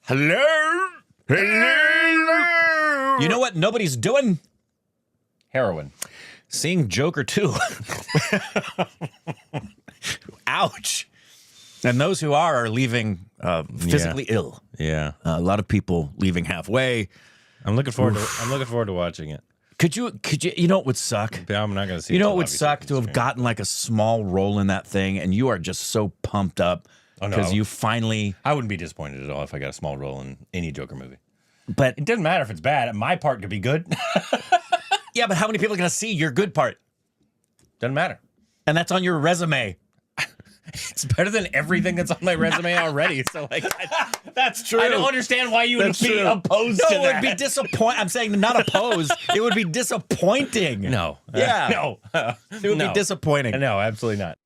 Hello? Hello? You know what nobody's doing? Heroin. Seeing Joker 2. Ouch. And those who are leaving physically ill. Yeah. A lot of people leaving halfway. I'm looking forward to watching it. Could you, you know what would suck? But I'm not going to see You it know till what would obviously suck? it's To have streaming. gotten like a small role in that thing, and you are just so pumped up Oh, no. because you finally. I wouldn't be disappointed at all if I got a small role in any Joker movie. But It doesn't matter if it's bad. My part could be good. yeah, but how many people are going to see your good part? Doesn't matter. And that's on your resume. It's better than everything that's on my resume already. So, like, that's true. I don't understand why you would That's be true. opposed to No, it that. would be disappointing. I'm saying not opposed. It would be disappointing. No. Yeah. No. It would be disappointing. No, absolutely not.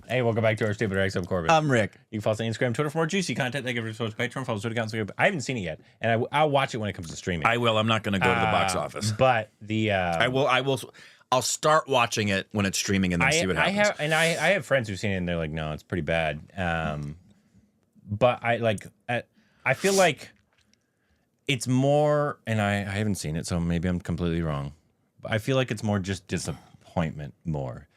Hey, welcome back to our Stupid Rex. I'm Corbin. I'm Rick. You can follow us on Instagram, Twitter for more juicy content. Thank you for supporting Patreon. Follow us on Twitter. I haven't seen it yet, and I'll watch it when it comes to streaming. I will. I'm not going to go to the box office. But the I will. I'll start watching it when it's streaming and then see what happens. I have friends who've seen it and they're like, no, it's pretty bad. But I feel like it's more, and I haven't seen it, so maybe I'm completely wrong. But I feel like it's more just disappointment. More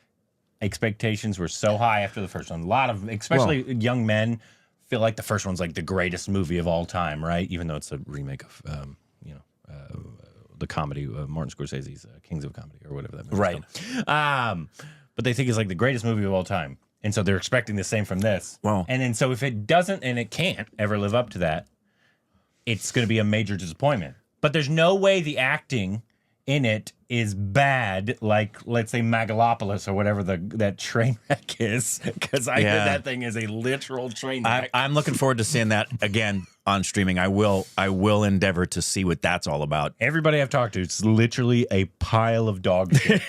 expectations were so high after the first one. A lot of, especially young men, feel like the first one's like the greatest movie of all time, right? Even though it's a remake of, the comedy, Martin Scorsese's Kings of Comedy or whatever that movie is called. But they think it's like the greatest movie of all time. And so they're expecting the same from this. Wow. And then so if it doesn't, and it can't ever live up to that, it's going to be a major disappointment. But there's no way the acting in it is bad, like, let's say, Megalopolis or whatever that train wreck is. Because I hear that thing is a literal train wreck. I'm looking forward to seeing that again on streaming. I will endeavor to see what that's all about. Everybody I've talked to, it's literally a pile of dog shit.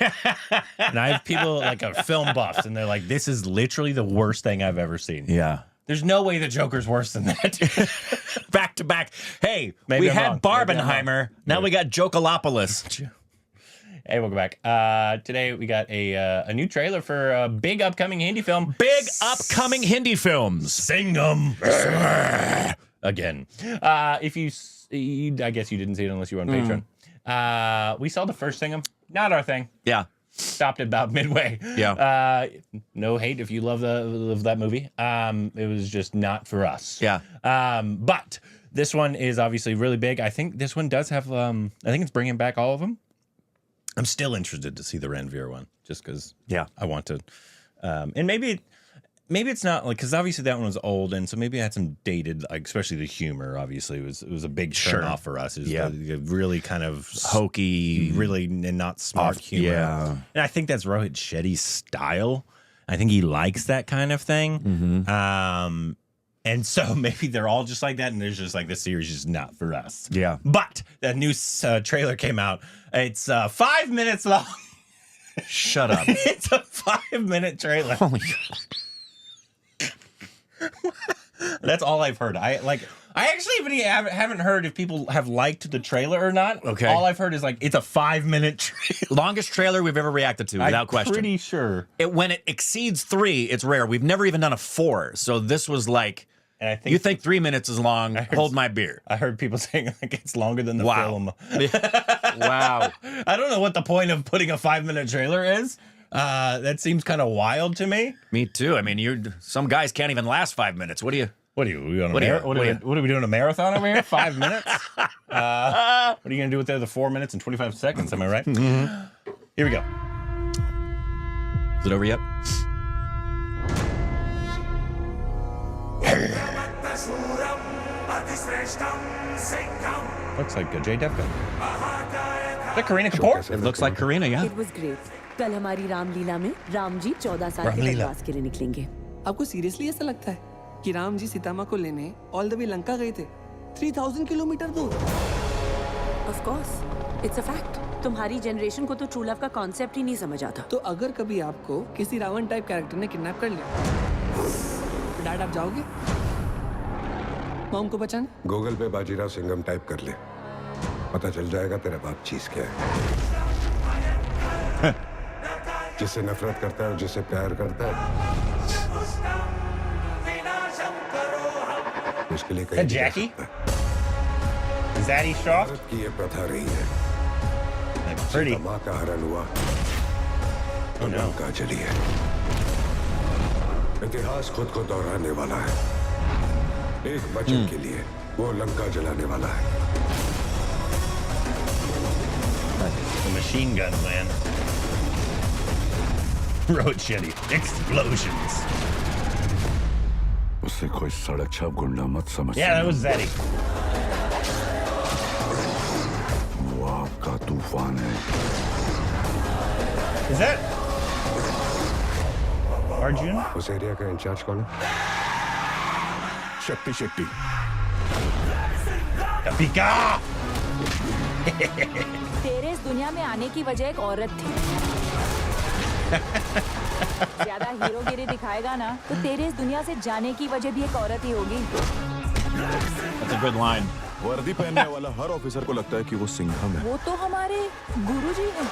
And I have people like are film buffs, and they're like, this is literally the worst thing I've ever seen. Yeah. There's no way the Joker's worse than that. Back to back. Hey, Maybe we I'm had wrong. Maybe I'm Barbenheimer. Now we got Jokalopolis. Hey, welcome back. Today we got a new trailer for a big upcoming Hindi film. Big upcoming Hindi films. Singham. Again. If you, I guess you didn't see it unless you were on Patreon. We saw the first Singham. Not our thing. Yeah. Stopped at about midway. Yeah. No hate if you love that movie. It was just not for us. Yeah. But this one is obviously really big. I think this one does have. I think it's bringing back all of them. I'm still interested to see the Ranveer one, just because. Yeah. I want to. And maybe it's not like, because obviously that one was old, and so maybe it had some dated, like, especially the humor. Obviously, it was a big turn off for us. It was the really kind of Hokey, really and not smart humor. Yeah. And I think that's Rohit Shetty's style. I think he likes that kind of thing. And so maybe they're all just like that, and there's just like, this series is not for us. Yeah. But that new trailer came out. It's 5 minutes long. Shut up. It's a 5-minute trailer. Holy That's all I've heard. I actually haven't heard if people have liked the trailer or not. Okay. All I've heard is like, it's a 5-minute trailer. Longest trailer we've ever reacted to, without question. I'm pretty sure. When it exceeds 3, it's rare. We've never even done a 4. So this was like, And I think you think 3 minutes is long, hold my beer. I heard people saying like it's longer than the film. Wow. I don't know what the point of putting a 5-minute trailer is. That seems kind of wild to me. Me too. I mean, some guys can't even last 5 minutes. What are you? What are we doing a marathon over here? 5 minutes? What are you going to do with the other 4 minutes and 25 seconds? Am I right? Here we go. Is it over yet? Looks like Jay Devka. Is that Karina Kapoor? It looks like Karina, yeah. It was great. कल हमारी रामलीला में राम जी 14 साल के वनवास के लिए निकलेंगे। आपको सीरियसली ऐसा लगता है कि राम जी सीता माँ को लेने ऑल द वे लंका गए थे 3000 किलोमीटर दूर? Of course, it's a fact. तुम्हारी जनरेशन को तो ट्रू लव का कॉन्सेप्ट ही नहीं समझ आता। तो अगर कभी आपको किसी रावण टाइप कैरेक्टर ने किडनैप कर लिया, तो डैड आप जाओगे मॉम को बचाने? गूगल पे बाजीराव सिंघम टाइप कर ले, पता चल जाएगा तेरा बाप चीज क्या है। जिससे नफरत करता है और जिससे प्यार करता है उसके लिए कहीं नहीं जा Jackie? सकता। Is that Shaw? भारत की ये प्रथा रही है। Like pretty. माँ का हरण हुआ तो no. लंका चली है। इतिहास खुद को दोहराने वाला है। एक वचन के लिए वो लंका जलाने वाला है। The machine gun man. Road shitty. Explosions. उससे कोई सड़क छाप गुंडा मत समझ। Yeah, that was Zeddy. वो आपका तूफान है। Is that Arjun? उस एरिया का इंचार्ज कौन है? शक्ति शेट्टी। Pika! तेरे इस दुनिया में आने की वजह एक औरत थी। ज्यादा हीरोगिरी दिखाएगा ना तो तेरे इस दुनिया से जाने की वजह भी एक औरत ही होगी। That's a good line. वर्दी पहनने वाला हर ऑफिसर को लगता है कि वो सिंघम है। वो तो हमारे गुरुजी हैं।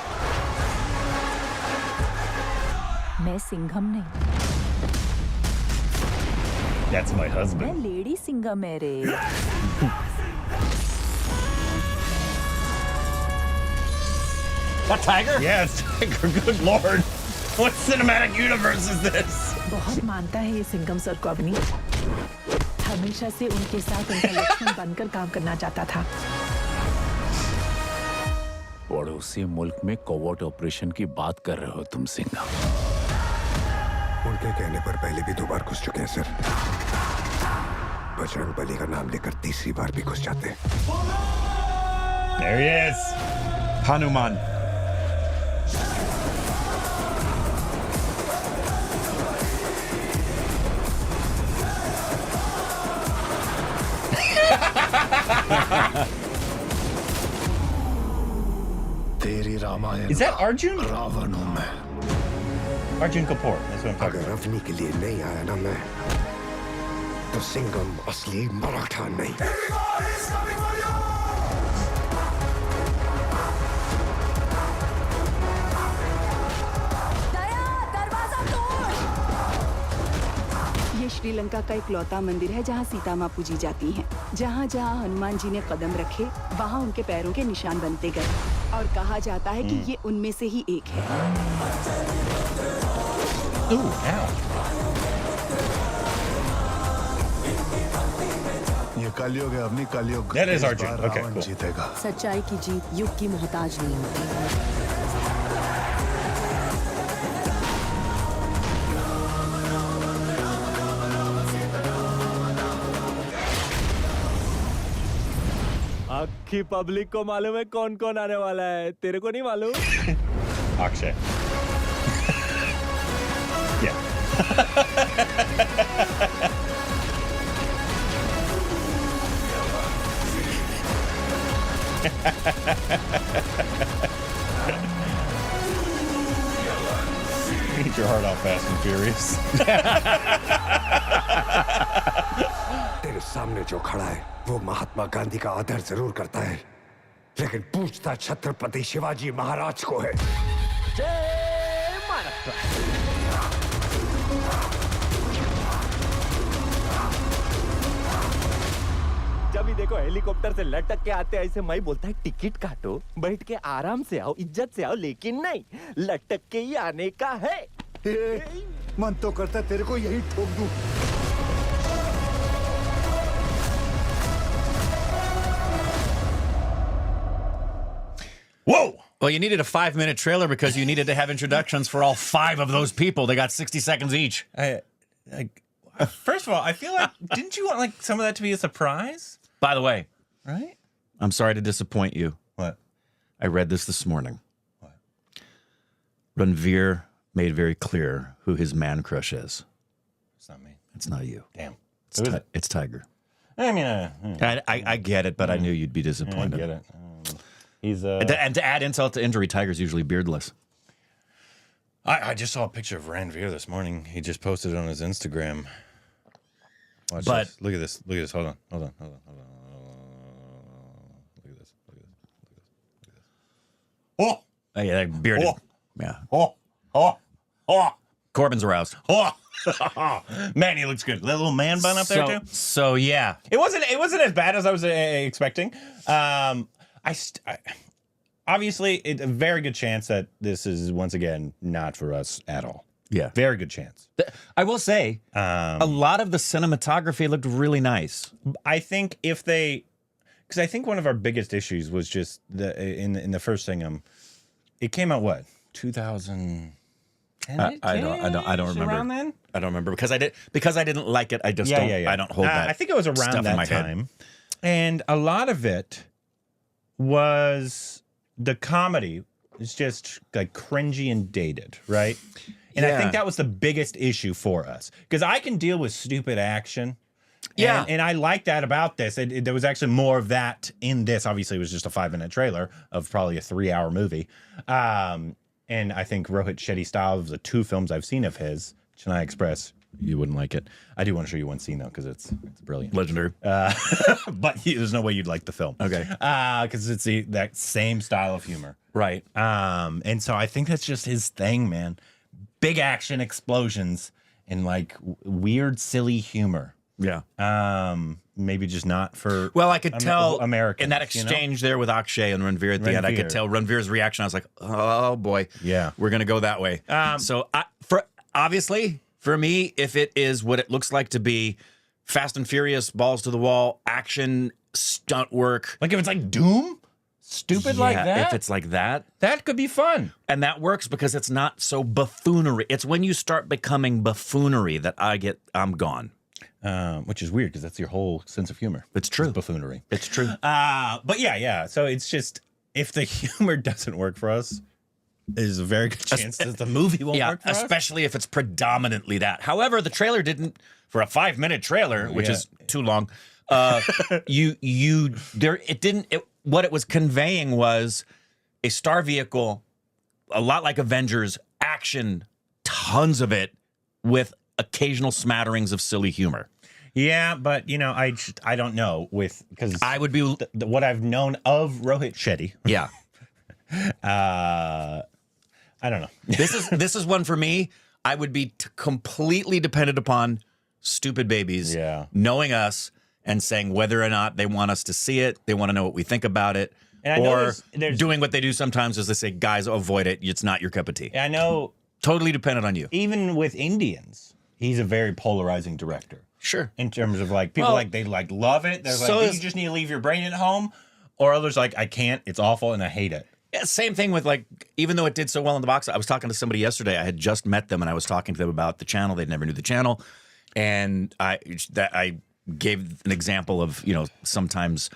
मैं सिंघम नहीं, That's my मैं husband. लेडी सिंघम है रे। That tiger? Yeah, it's Tiger. Good lord. What cinematic universe is this? बहुत मानता है ये सिंघम सर को अपनी। हमेशा से उनके साथ उनका लक्ष्मण बनकर काम करना चाहता था। पड़ोसी मुल्क में कोवर्ट ऑपरेशन की बात कर रहे हो तुम सिंघम। उनके कहने पर पहले भी 2 बार घुस चुके हैं सर। बजरंग बली का नाम लेकर 3री बार भी घुस जाते हैं। There he is. Hanuman. तेरी Ramayan Is that Arjun? Ravan हूं मैं। Arjun Kapoor. That's what I'm talking अगर about. अवनी के लिए नहीं आया ना मैं, तो सिंघम असली मराठा नहीं। ये श्रीलंका का इकलौता मंदिर है जहाँ सीता माँ पूजी जाती हैं। जहाँ जहाँ हनुमान जी ने कदम रखे वहाँ उनके पैरों के निशान बनते गए और कहा जाता है कि ये उनमें से ही एक है। Ooh, ow. ये कलयुग है, अपनी कलयुग। That is इस Arjun. बार Okay, रावण cool. जीतेगा। सच्चाई की जीत युग की मोहताज नहीं होती। आखी पब्लिक को मालूम है कौन कौन आने वाला है, तेरे को नहीं मालूम? Akshay. Yeah. Eat your heart out, Fast and Furious. तेरे सामने जो खड़ा है वो महात्मा गांधी का आदर जरूर करता है, लेकिन पूछता छत्रपति शिवाजी महाराज को है। जब भी देखो हेलीकॉप्टर से लटक के आते ऐसे मैं बोलता है टिकट काटो, बैठ के आराम से आओ, इज्जत से आओ, लेकिन नहीं, लटक के ही आने का है। मन तो करता है तेरे को यही ठोक दूं। Whoa! Well, you needed a 5-minute trailer because you needed to have introductions for all 5 of those people. They got 60 seconds each. First of all, I feel like didn't you want like some of that to be a surprise? By the way, Right? I'm sorry to disappoint you. What? I read this morning. What? Ranveer made very clear who his man crush is. It's not me. It's not you. Damn. It's, Who is it? it's Tiger. I mean, I get it, but I knew you'd be I disappointed. get it. He's And to add insult to injury, Tiger's usually beardless. I just saw a picture of Ranveer this morning. He just posted it on his Instagram. Watch But- this. Look at this. Look at this. Hold on. Look at this. Look at this. Look at this. Oh, yeah, bearded. Oh. Yeah. Oh. Corbin's aroused. Man, he looks good. Little man bun up there too. So yeah, It wasn't as bad as I was expecting. Obviously, it's a very good chance that this is once again not for us at all. yeah. Very good chance. I will say, a lot of the cinematography looked really nice. I think because I think one of our biggest issues was just in the first Singham. It came out what 2010. I don't remember. Around then? I don't remember because I didn't like it. I just don't. I don't hold that. I think it was stuff around in my that head. time, and a lot of it was the comedy. It's just like cringy and dated, right? And I Yeah. think that was the biggest issue for us because I can deal with stupid action. Yeah. And I like that about this. There was actually more of that in this. Obviously, it was just a 5-minute trailer of probably a 3-hour movie. And I think Rohit Shetty style of the 2 films I've seen of his, Chennai Express, you wouldn't like it. I do want to show you one scene, though, because it's brilliant. Legendary. But there's no way you'd like the film. Okay. Because it's that same style of humor. Right. And so I think that's just his thing, man. Big action explosions and like weird, silly humor. Yeah. Maybe just not for Well, I could tell Americans in that exchange there with Akshay and Ranveer at the end. I could Ranveer. tell Ranveer's reaction. I was like, "Oh boy, Yeah. we're gonna go that way." So, obviously, for me, if it is what it looks like to be Fast and Furious, balls to the wall, action, stunt work, Like if it's like Doom, stupid like yeah, that. if it's like that, that could be fun. and that works because it's not so buffoonery. It's when you start becoming buffoonery that I'm gone. Which is weird because that's your whole sense of humor. It's true. It's buffoonery. It's true. But yeah. So it's just if the humor doesn't work for us, there's a very good chance that the movie won't Yeah, work for us. especially if it's predominantly that. However, the trailer didn't, for a 5-minute trailer, which Yeah. is too long. What it was conveying was a star vehicle, a lot like Avengers, action, tons of it, with occasional smatterings of silly humor. Yeah, but I don't know because I would be, what I've known of Rohit Shetty. yeah. I don't know. This is one for me. I would be completely dependent upon stupid babies knowing us and saying whether or not they want us to see it, they want to know what we think about it, And I know or there's doing what they do sometimes is they say, guys, avoid it. It's not your cup of tea. I know Totally dependent on you. even with Indians, he's a very polarizing director. Sure. In terms of like people Well, they love it. They're so like, is- you just need to leave your brain at home, or others like I can't. It's awful and I hate it. Yeah, same thing with like, even though it did so well in the box, I was talking to somebody yesterday. I had just met them and I was talking to them about the channel. They never knew the channel. And I gave an example of, sometimes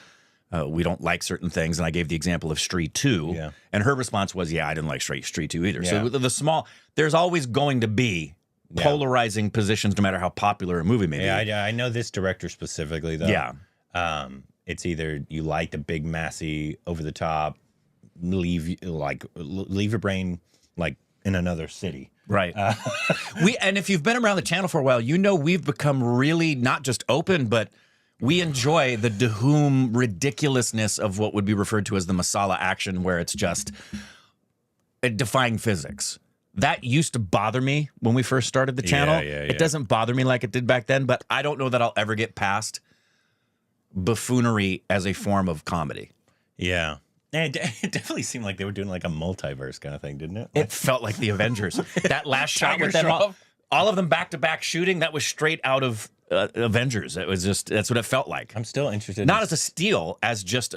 we don't like certain things. And I gave the example of Street 2. Yeah. And her response was, yeah, I didn't like Street 2 either. Yeah. So there's always going to be polarizing positions no matter how popular a movie may be. Yeah, I know this director specifically though. Yeah. It's either you like the big, massy, over the top, leave your brain like in another city. Right. And if you've been around the channel for a while, we've become really not just open, but we enjoy the DeHoom ridiculousness of what would be referred to as the masala action, where it's just defying physics. That used to bother me when we first started the channel. Yeah. It doesn't bother me like it did back then, but I don't know that I'll ever get past buffoonery as a form of comedy. Yeah. And it definitely seemed like they were doing like a multiverse kind of thing, didn't it? It felt like the Avengers. That last shot Tiger with them Shroff. all of them back-to-back shooting, that was straight out of Avengers. It was just, that's what it felt like. I'm still interested. Not as a steal, as just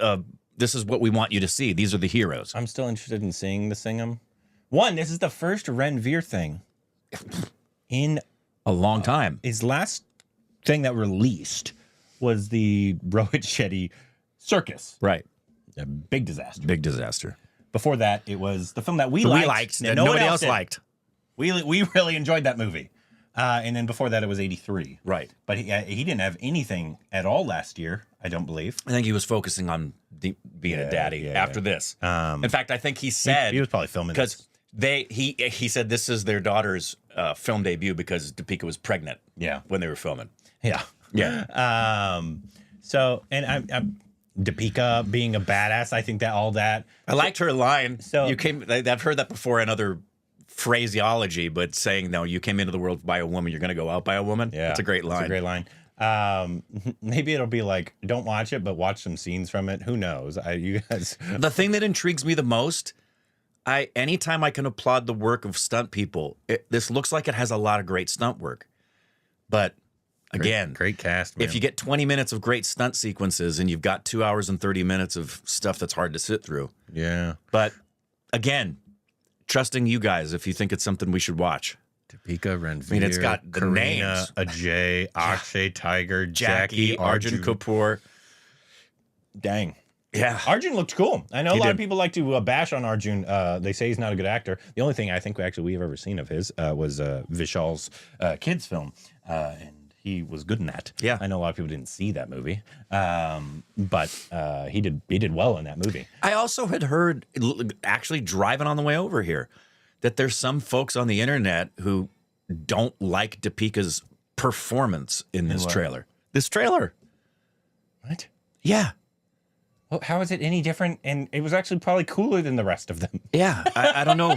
this is what we want you to see. These are the heroes. I'm still interested in seeing the Singham. One, this is the first Ranveer thing in A long time. his last thing that released was the Rohit Shetty Circus. Right. A big disaster. Big disaster. Before that, it was the film that we We liked that no one nobody else did. liked. We really enjoyed that movie. And then before that, it was 83. Right. But he didn't have anything at all last year, I don't believe. I think he was focusing on being a daddy after this. In fact, I think he said He was probably filming because he said this is their daughter's film debut because Deepika was pregnant. Yeah. When they were filming. Yeah. Yeah. So, and I'm Deepika being a badass, I think that all that. I liked her line. So- I've heard that before in other phraseology, but saying, no, you came into the world by a woman, you're going to go out by a woman. Yeah, That's a great line. It's a great line. Maybe it'll be like, don't watch it, but watch some scenes from it. Who knows? You guys. The thing that intrigues me the most, anytime I can applaud the work of stunt people, this looks like it has a lot of great stunt work. But again, great cast, man. If you get 20 minutes of great stunt sequences and you've got 2 hours and 30 minutes of stuff that's hard to sit through. Yeah. But again, trusting you guys if you think it's something we should watch. Deepika, Ranveer, I mean, it's got the Kareena, names. Ajay, Akshay, Tiger, Jackie, Arjun Kapoor. Dang. Yeah. Arjun looked cool. I know a He lot did. of people like to bash on Arjun. They say he's not a good actor. The only thing I think we've ever seen of his was Vishal's kids film. And he was good in that. Yeah. I know a lot of people didn't see that movie. But he did well in that movie. I also had heard, actually driving on the way over here, that there's some folks on the internet who don't like Deepika's performance in this trailer. This trailer. What? Yeah. Well, how is it any different? And it was actually probably cooler than the rest of them. Yeah. I don't know.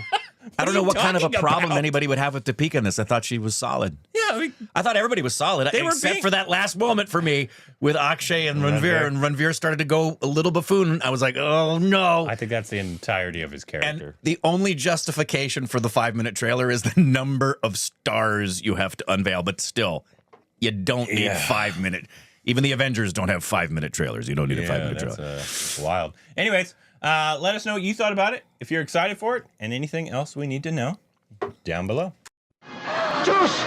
I don't are know you what kind of a talking problem about? anybody would have with Deepika in this. I thought she was solid. Yeah, I mean, I thought everybody was solid, They were except being- for that last moment for me with Akshay and Ranveer. And Ranveer started to go a little buffoon. I was like, oh, no. I think that's the entirety of his character. And the only justification for the 5-minute trailer is the number of stars you have to unveil. But still, you don't need 5-minute. Even the Avengers don't have 5-minute trailers. You don't need a 5-minute trailer. That's wild. Anyways, let us know what you thought about it, if you're excited for it, and anything else we need to know down below. Juice!